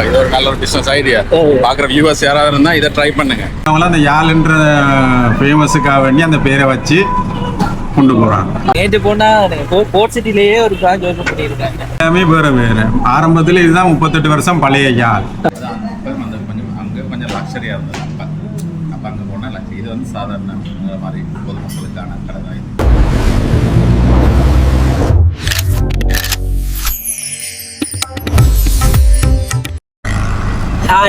இது ஒரு நல்ல ஒரு பிசினஸ் ஐடியா. பாக்குற வியூவர்ஸ் யாராவது இருந்தா இதை ட்ரை பண்ணுங்க. அவங்களாம் அந்த யாழ்ன்ற ஃபேமஸுக்காக வேண்டி அந்த பேரை வச்சு கொண்டு போறாங்க. நேற்று போனா போர்ட் சிட்டிலேயே ஒரு பிரான்ச் ஓபன் பண்ணியிருக்காங்க. எல்லாமே வேற வேற. ஆரம்பத்தில் இதுதான் 38 வருஷம் பழைய யாழ். அங்கே கொஞ்சம் லக்ஸரியா இருந்தது. அப்ப அங்க போனா லக்ஸரி. இது வந்து சாதாரண மாதிரி பொதுமக்களுக்கான கடை தான்.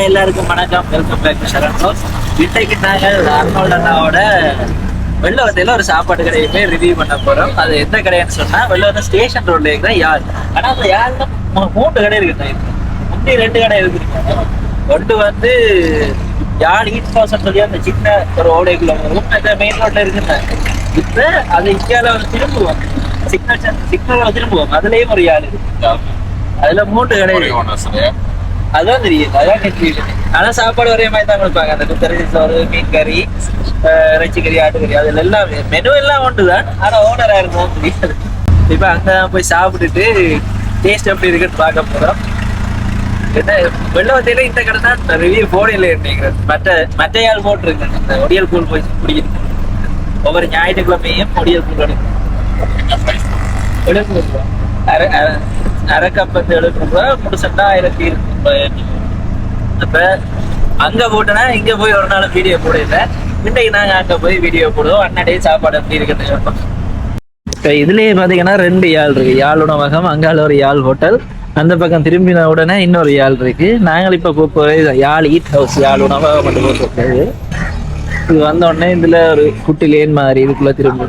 எல்லாருக்கும் வணக்கம், welcome back to Charan house. இன்றைக்கு நாங்கள் அர்னால்ட் அண்ணாவோட வெள்ளவத்தையில ஒரு சாப்பாடு கடையை போய் ரிவ்யூ பண்ண போறோம். அது எந்த கடைன்னு சொன்னா வெள்ளவத்தை ஸ்டேஷன் ரோட்ல இருக்கிற யாழ். ஆனா அந்த யாழ்ல 3 கடை இருக்கு. முன்னே 2 கடை இருக்கு. ஒன்று வந்து யாழ் ஈட் ஹவுஸ் சொல்லி அந்த சின்ன ஒரு ஓடைக்குள்ள வரும். அந்த மெயின் ரோட்ல இருக்குங்க. இப்ப அது இந்தியாவில வந்து திரும்புவோம், சிக்னல் திரும்புவோம். அதுலயும் ஒரு யாழ் இருக்கு. அதுல 3 கடை இருக்கு. அதான் தெரியும், அதான் தெரியுது. ஆனா சாப்பாடு ஒரே மாதிரி தான் கொடுப்பாங்க. அந்த குத்தரிசி சோறு, மீன் கறி, இறைச்சி கறி, ஆட்டுக்கறி, அதுல எல்லாம் மெனு எல்லாம் ஒன்றுதான். ஆனா ஓனரா இருக்கும் தெரியாது. இப்ப அங்க போய் சாப்பிட்டுட்டு டேஸ்ட் எப்படி இருக்குன்னு பார்க்க போறோம். என்ன வெள்ளவத்தையில இந்த கடை தான் ரிவ்யூ போடையில நினைக்கிறேன். மற்ற யாழ் போட்டிருக்கு. இந்த ஒடியல் கூழ் போய் குடிக்கணும். ஒவ்வொரு ஞாயிற்றுக்கிழமையும் ஒடியல் கூழ் எடுக்கணும். அரைக்கப்பத்து 70 ரூபா, முடிச்சா 1200. அப்ப அங்க போட்டோன்னா இங்க போய் ஒரு நாள் வீடியோ போடல. இன்னைக்கு நாங்க அங்க போய் வீடியோ போடுவோம். அண்ணாடே சாப்பாடு எப்படி இருக்குன்னு. இப்ப இதுலயே பாத்தீங்கன்னா 2 யாழ் இருக்கு. யாழ் உணவகம், அங்கால ஒரு யாழ் ஹோட்டல், அந்த பக்கம் திரும்பின உடனே இன்னொரு யாழ் இருக்கு. நாங்கள் இப்ப போய் யாழ் ஈட் ஹவுஸ், யாழ் உணவகம் மட்டும் போகிறது. இது வந்த உடனே இதுல ஒரு குட்டி லேன் மாதிரி இதுக்குள்ள திரும்ப.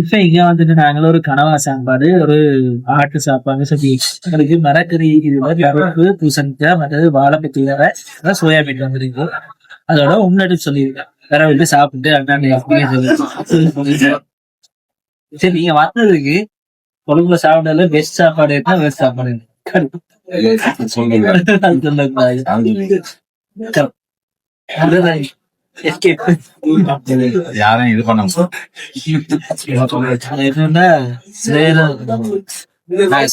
இப்ப இங்க வந்துட்டு நாங்களும் ஒரு கனவா சாப்பாடு, ஒரு ஆட்டு சாப்பாடு சொல்லி எங்களுக்கு மரக்கறி, இதுல கருப்பு, பூசணிக்காய், மற்றது வாழைப்பத்தி, வேற சோயாபீன் வந்துருக்கு. அதோட உன்னடி சொல்லியிருக்கேன். வேற வந்து சாப்பிட்டு சரி, நீங்க வந்ததுக்கு கொழும்புல சாப்பிடல பெஸ்ட் சாப்பாடு என்ன? பெஸ்ட் சாப்பாடு யாரும் இது பண்ண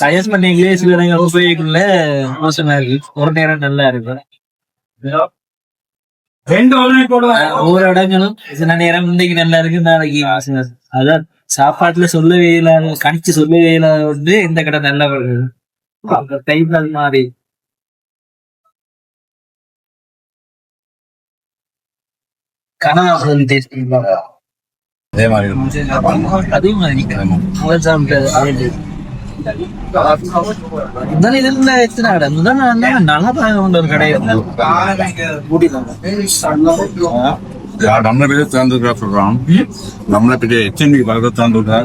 சஜஸ்ட் பண்ண இங்கிலீஷ் போய்க்குள்ள மோசமா இருக்கு. ஒரு நேரம் நல்லா இருக்கு. ஒவ்வொரு இடங்களும் சில நேரம் இன்றைக்கு நல்லா இருக்கு, நாளைக்கு மோசமா இருக்கு. அதான் சாப்பாட்டுல சொல்லவே இல்லாத, கணிச்சு சொல்லவே இல்லாத வந்து இந்த கடை நல்லா டைம் அது மாதிரி. அதே மாதிரி அதே மாதிரி எத்தனை கடை நல்லா ஒரு கடை நம்மளை பேர் திறந்துருக்கா சொல்றான். நம்மளை பெரிய எச்சண்டி வளர்க்க திறந்துருக்கா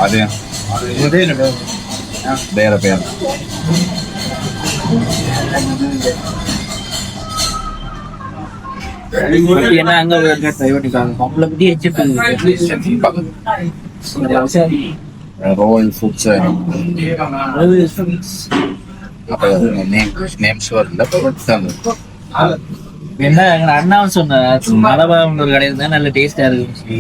அதே வேற பேர். ஏன்னா அங்க நம்மளை பத்தி ராயல் ஃபுட்ஸ் நேம்ஸ் வரல. என்ன எங்க அண்ணாவும் சொன்ன மலபாரம் ஒரு கடை இருந்தா நல்ல டேஸ்டா இருக்கு.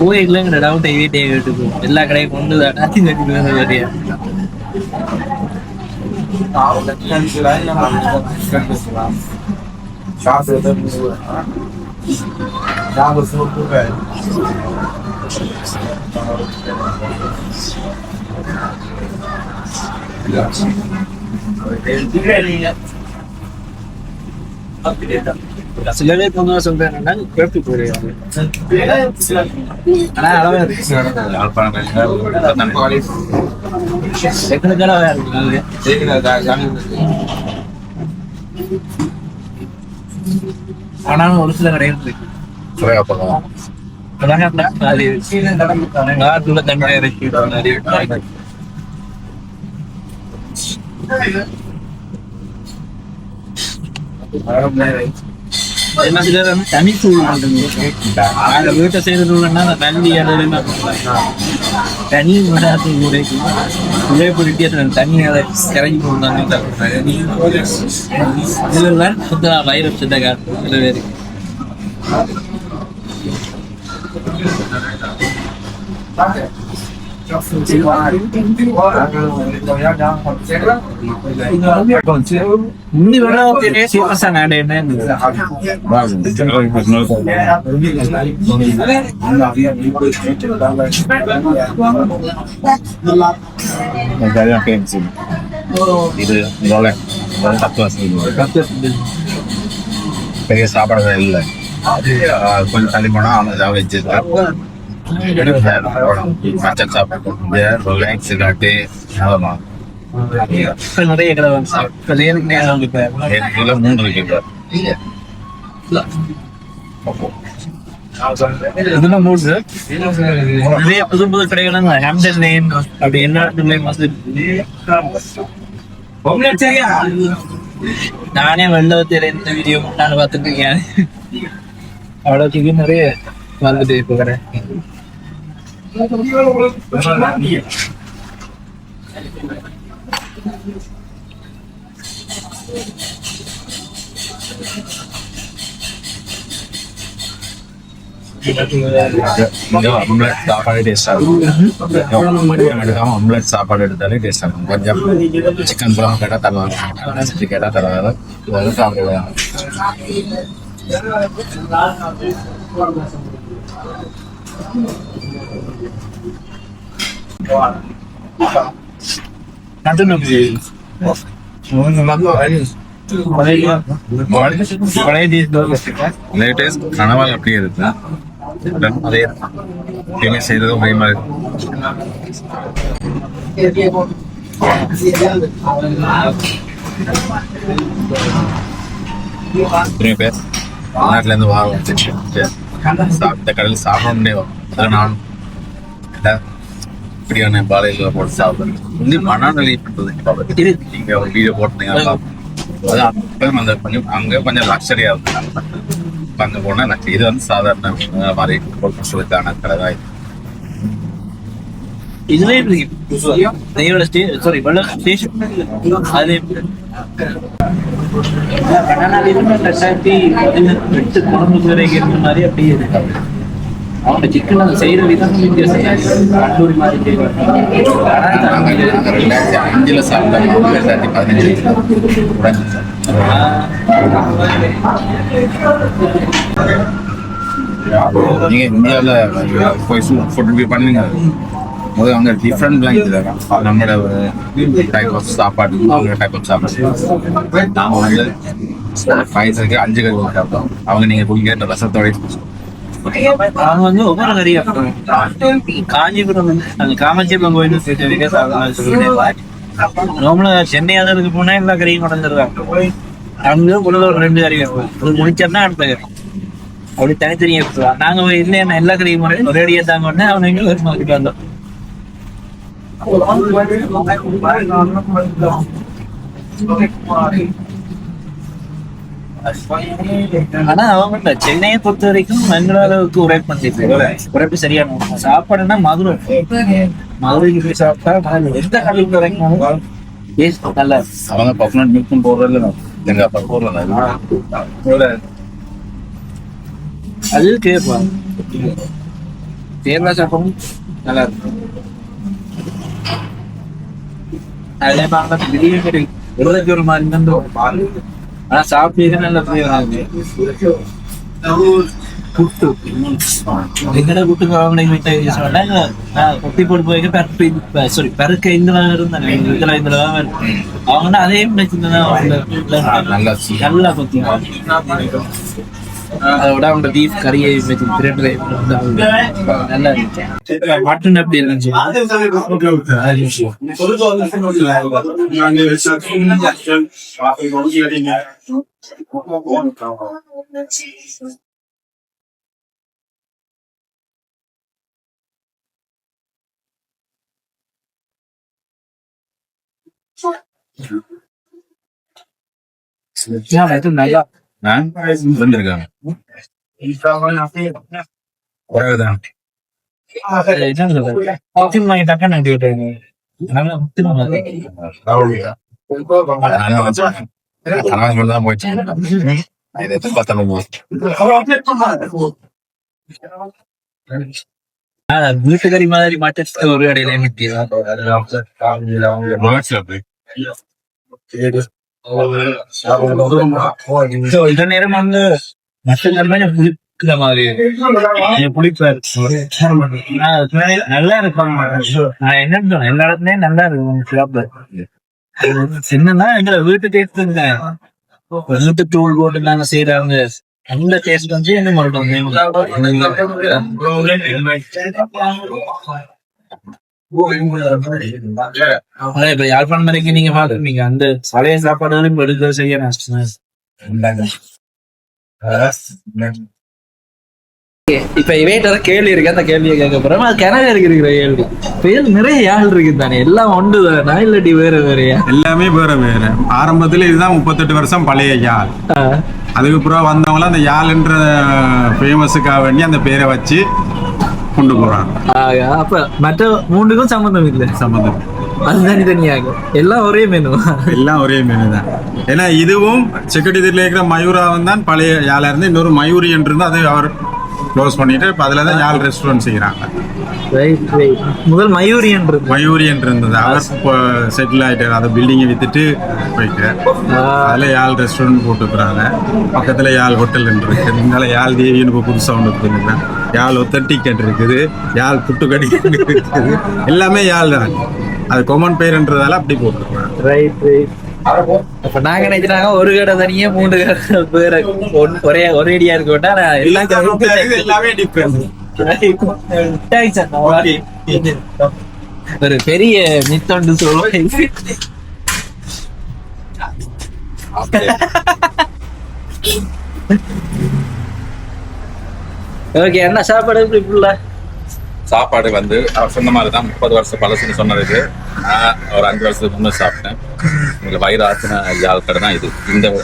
கோயிலுங்கிற டவுட் வீட்டே வீட்டுக்கு எல்லா கடையும் கொண்டு சில பேர் பொதுவாக சொல்றேன்னா கேட்டு போயிடுவாங்க. ஆனா அளவா இருக்கு எத்தனை அளவா இருக்கு. ஆனாலும் ஒரு சில கடை இருக்கு நாட்டுல தண்ணி இறக்கி என்ன சிலர் வந்து தனி தூள் நாங்கள் வீட்டை செய்யறதுன்னா அந்த தண்ணி தனி விடாது உழைப்பு தண்ணி அதை இறங்கி போடுறாங்க. இதெல்லாம் சுத்தம் வைரஸ் சின்ன காட்டு சில பேருக்கு முந்தி விட சீரியஸா நாடு என்ன இது பெரிய சாப்பாடு இல்லை. கொஞ்சம் தள்ளி போனா அவங்க வச்சு மச்சல் சாப்பாடு ரிலாக்ஸ் காட்டு நிறைய கடை 3 கிலோ இதெல்லாம் மூணு நிறைய புது புது கடைகள் ஹேம்டன் லேன் அப்படி எல்லா இடத்துலயும் நானே வெள்ளவத்தில இந்த வீடியோ நான் பார்த்துட்டு இருக்கேன். அவ்வளோத்துக்கு நிறைய வந்துட்டு இப்போ கடை சாப்பாடு டேஸ்ட் ஆகும். ஆம்லெட் சாப்பாடு எடுத்தாலே டேஸ்ட் ஆகும். கொஞ்சம் சிக்கன் குழம்பு கேட்டால் தருவாங்க, கேட்டால் தருவாங்க. இதெல்லாம் சாப்பிடுவாங்க. கனவால் அப்படியே இருக்கு. அதே எப்பயுமே செய்யறது ஒரே மாதிரி. பேர் நாட்டுல இருந்து சாப்பிட்ட கடையில் சாப்பிட முடியும். நான் இப்படியான பாலையில் போட்டு சாப்பிடுறது மனநிலை பண்றது. நீங்க ஒரு வீடியோ போட்டீங்கன்னா அது அந்த கொஞ்சம் அங்கே கொஞ்சம் லக்ஸரியா இருக்கு. அங்கே போனா இது வந்து சாதாரண மாதிரி சொல்லித்தான கடை. இதுலயே ஸ்டேஷன் மாதிரி அப்படியே இருக்கு. அவங்க சிக்கன் அதை செய்யற விதம் வித்தியாசம். கல்லூரி மாதிரி 5 சாப்பிட்டேன். 2015 நீங்க இந்தியாவில் போய் ஃபுட் ரிவ்யூ பண்ணுவீங்க. முதல்ல அவங்க டிஃப்ரெண்ட் லாங்குவேஜ் நம்மளோட டைப் ஆஃப் சாப்பாடு, அவங்க டைப் ஆஃப் சாப்பாடு. நாங்கள் வந்து ஃபைஸருக்கு 5 கறி சாப்பிட்டோம். அவங்க நீங்க குடிக்கிற ரசத்தோட அவங்க வந்து ஒவ்வொரு கறியா காஞ்சிபுரம் அந்த காமாட்சியப்பன் கோயில் நார்மலா சென்னை அதற்கு போனா எல்லா கறியும் கொண்டுருக்காங்க. அவங்க கூட ஒரு 2 கறி அது முடிச்சோம்னா அடுத்த அப்படி தனித்தனியா எடுத்துருவாங்க. நாங்க இல்லையா எல்லா கறியும் ஒரேடியா தாங்க உடனே அவங்க எங்க ஒரு மாதிரி வந்தோம். ஆனா அவங்க சென்னையை பொறுத்த வரைக்கும் எங்கள அளவுக்கு உரைப்பு பண்ணிட்டு உரைப்பு சரியான சாப்பாடுன்னா மதுரைக்கு போய் சாப்பிட்டா எந்த கடையில் வரைக்கும் நல்லா அவங்க பஃப்னட் மில்க்கும் போடுறது எங்க அப்பா போடுறது அது கேட்பாங்க. தேர்வா சாப்பிடும் நல்லா இருக்கும். அதே மாதிரி பிரியாணி கிடைக்கும் ஒரு மாதிரி இருந்து. ஆனா சாப்பிட்டு நல்ல புட்டு எங்கட புட்டுக்கு அவங்க கொட்டி போட்டு போய் பெருக்க இந்த இதுல அவங்கன்னா அதே பிரச்சனை நல்லா கொத்தி அதோட அவங்க பீஃப் கறியை வச்சு திரட்டு நல்லா இருந்துச்சு. மட்டன் எப்படி இருந்துச்சு? நல்லா வந்திருக்காங்க குறைவுதான். தான் போயிடுச்சு. வீட்டுக்கறி மாதிரி மாட்டேன் ஒரு கடையில இந்த நேரம் வந்து மற்ற மாதிரி புளிப்பாரு நல்லா இருக்கும். நான் என்ன சொன்னேன், எல்லா இடத்துலயும் நல்லா இருக்கும். என்னன்னா எங்களை வீட்டு டேஸ்ட் வீட்டு தூள் போட்டு நாங்க செய்யறாங்க. அந்த டேஸ்ட் வந்து என்ன மாட்டோம். இப்ப யாழ்ப்பாணம் வரைக்கும் நீங்க பாத்துருப்பீங்க, அந்த பழைய சாப்பாடுகளும் எடுக்க செய்ய இப்ப இவேட்ட கேள்வி இருக்கு. அந்த கேள்வியை கேட்க போறோம். அது கிணறு இருக்கிற கேள்வி. பேர் நிறைய ஆள் இருக்கு தானே, எல்லாம் ஒன்று தானே இல்லாட்டி வேற வேறையா? எல்லாமே வேற வேற. ஆரம்பத்துல இதுதான் 38 வருஷம் பழைய யாழ். அதுக்கப்புறம் வந்தவங்களாம் அந்த யாழ்ன்ற ஃபேமஸுக்காக வேண்டி அந்த பேரை வச்சு கொண்டு போறாங்க. அப்ப மற்ற மூணுக்கும் சம்பந்தம் இல்லை. சம்பந்தம் அது தனித்தனியாக எல்லாம் ஒரே மெனு. எல்லாம் ஒரே மெனு தான். ஏன்னா இதுவும் செக்கடிதிரில் இருக்கிற மயூராவும் தான் பழைய யாழா இருந்து, இன்னொரு மயூரி என்று இருந்து அது அவர் க்ளோஸ் பண்ணிட்டு இப்ப அதுலதான் யாழ் ரெஸ்டாரண்ட் செய்யறாங்க. முதல் மயூரியன் இருந்தது. அவர் செட்டில் ஆயிட்டாரு. அதை பில்டிங்கை வித்துட்டு போயிட்டு அதுல யாழ் ரெஸ்டாரண்ட் போட்டுக்கிறாங்க. பக்கத்துல யாழ் ஹோட்டல் இருக்கு. இதனால யாழ் தேவின்னு இப்போ புதுசா ஒன்று இருக்குதுங்க. யாழ் ஒத்தட்டிக்கட் இருக்குது, யாழ் புட்டுக்கடி இருக்குது. எல்லாமே யாழ் தான். அது காமன் பேருன்றதால அப்படி போட்டுருக்காங்க. அப்ப நாங்க நினைக்கிறாங்க ஒரு கடை தனியே 3 கடை பேர ஒரே அடியா இருக்க விட்டா எல்லாமே டிஃபரன்ஸ். ஒரு பெரிய மித்தொண்டு சொல்லுவோம். ஓகே, என்ன சாப்பாடு இப்படி? சாப்பாடு வந்து அவர் சொன்ன மாதிரி தான் 30 வருஷம் பழசுன்னு சொன்னதுக்கு நான் ஒரு 5 வருஷத்துக்கு முன்னே சாப்பிட்டேன். உங்களுக்கு வயிறாச்சுன யாழ் கடை தான் இது.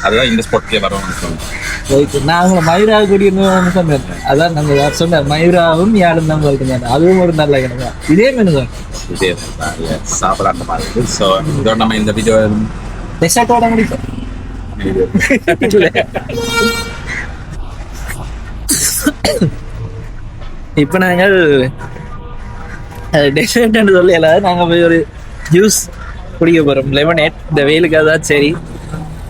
அதுதான் இந்த ஸ்பாட்கே வரும்னு சொன்னேன். நான் உங்களை மயூராக கூடியிருந்தோம்னு சொன்னேன். அதான் நம்ம சொன்னேன், மயூராவும் யாரும் தான் போயிருக்கேன். அதுவும் ஒரு நல்ல கடை தான். இதே மெனு தான். இதே சாப்பிட அந்த மாதிரி இருக்கு. ஸோ இதோட நம்ம இந்த வீடியோ டெசர்ட்டோட முடிப்போம். இப்ப நாங்கள் டெசர்ட் சொல்லல, நாங்க போய் ஒரு ஜூஸ் குடிக்க போறோம். லெமனேட். இந்த வெயிலுக்காக தான் சரி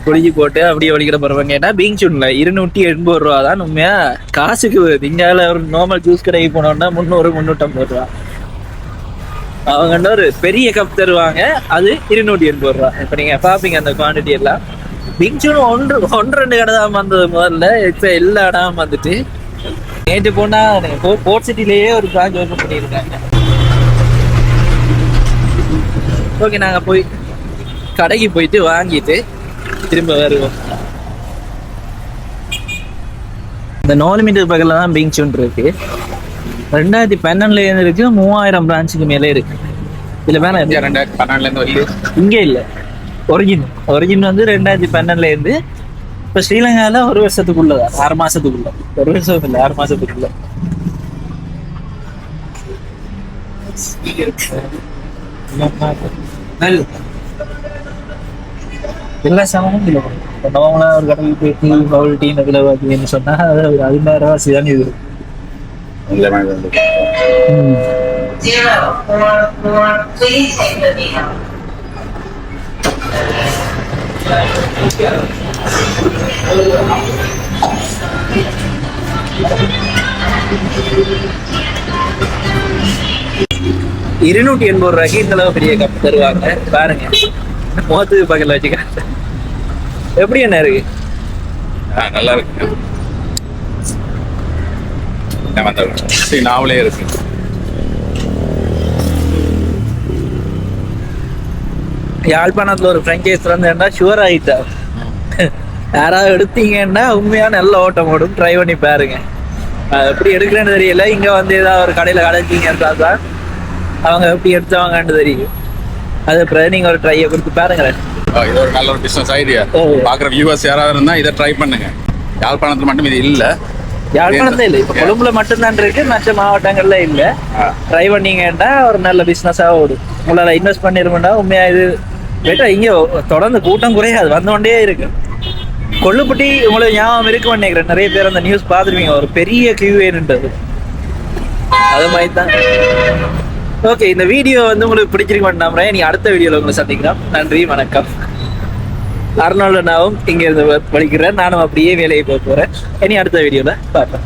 குடிச்சு போட்டு அப்படியே வலிக்கிற போறோம். கேட்டா பீங்சுன்ல 280 ரூபா தான். உண்மையா காசுக்கு இங்கால ஒரு நார்மல் ஜூஸ் கடைக்கு போனோம்னா 300-350 ரூபா. அவங்க ஒரு பெரிய கப் தருவாங்க, அது 280 ரூபா. இப்ப நீங்க பாப்பீங்க அந்த குவான்டிட்டி எல்லாம். பீங்சுன் 1-2 கடை தான் வந்தது முதல்ல. இப்ப எல்லா இடமும் வந்துட்டு நேற்று போனா போர்ட் சிட்டிலேயே ஒரு பிரான்ச் ஓப்பன் பண்ணியிருக்காங்க. ஓகே, நாங்க போய் கடைக்கு போயிட்டு வாங்கிட்டு திரும்ப வருவோம். இந்த 4 மீட்டர் பக்கத்துல தான் பீங்சுன் இருக்கு. 2012 இருக்கு. 3000 பிரான்ச்சுக்கு மேலே இருக்கு. இதுல வேணா 2012 இங்கே இல்ல. ஒரிஜின் வந்து 2012 இருந்து இப்ப ஸ்ரீலங்கால 1 வருஷத்துக்குள்ளதான். 6 மாசத்துக்குள்ள. 1 வருஷம் இல்ல, 6 மாசத்துக்குள்ள. எல்லா சாமானும் இல்லை. நார்மலா ஒரு கடைக்கு போயிட்டு பவுல் டீ நகல பார்த்தீங்கன்னு சொன்னா அது 16 தான் இது. $280 இந்த அளவு பெரிய கப் தருவாங்க. பாருங்க, முகத்துக்கு பக்கத்துல வச்சுக்க எப்படி என்ன இருக்கு. நல்லா இருக்கு. நம்ம அந்த நாவலே இருக்கு. யாழ்ப்பாணத்துல ஒரு ஃப்ரான்ச்சைஸ் திறந்தேன்னா ஷுவர் ஆகிட்டா. யாராவது எடுத்தீங்கன்னா உண்மையா நல்ல ஓட்டம் ஓடும். ட்ரை பண்ணி பாருங்க. எப்படி எடுக்கிறேன்னு தெரியல. இங்க வந்து ஏதாவது ஒரு கடையில கடைச்சிங்க தான் அவங்க எப்படி எடுத்தவங்கன்னு தெரியும். அது அப்புறம் நீங்க ஒரு ட்ரையை கொடுத்து பாருங்களேன். இது ஒரு நல்ல ஒரு பிசினஸ் ஐடியா. பாக்குற வியூவர்ஸ் யாராவது இருந்தா இதை ட்ரை பண்ணுங்க. யாழ்ப்பாணத்துல மட்டும் இது இல்ல. யாழ்ப்பாணத்துல இல்ல, இப்ப கொழும்புல மட்டும்தான் இருக்கு, மற்ற மாவட்டங்கள்ல இல்ல. ட்ரை பண்ணீங்கன்னா ஒரு நல்ல பிசினஸா ஓடும். உங்களால இன்வெஸ்ட் பண்ணிருந்தா உண்மையா இது பெட்டர். இங்க தொடர்ந்து கூட்டம் குறையாது, வந்துகொண்டே இருக்கு. கொள்ளுப்பட்டி உங்களுக்கு ஞாபகம் இருக்குன்னு நினைக்கிறேன். நிறைய பேர் அந்த நியூஸ் பார்த்துருவீங்க, ஒரு பெரிய கியூஏன்றது. அது மாதிரி தான். ஓகே, இந்த வீடியோ வந்து உங்களுக்கு பிடிச்சிருக்க மாட்டேன். நீ அடுத்த வீடியோல உங்களை சந்திக்கிறோம். நன்றி, வணக்கம். அர்னால்டு நாவும் இங்க இருந்து படிக்கிறேன். நானும் அப்படியே வேலையை போக போறேன். இனி அடுத்த வீடியோல பார்ப்பேன்.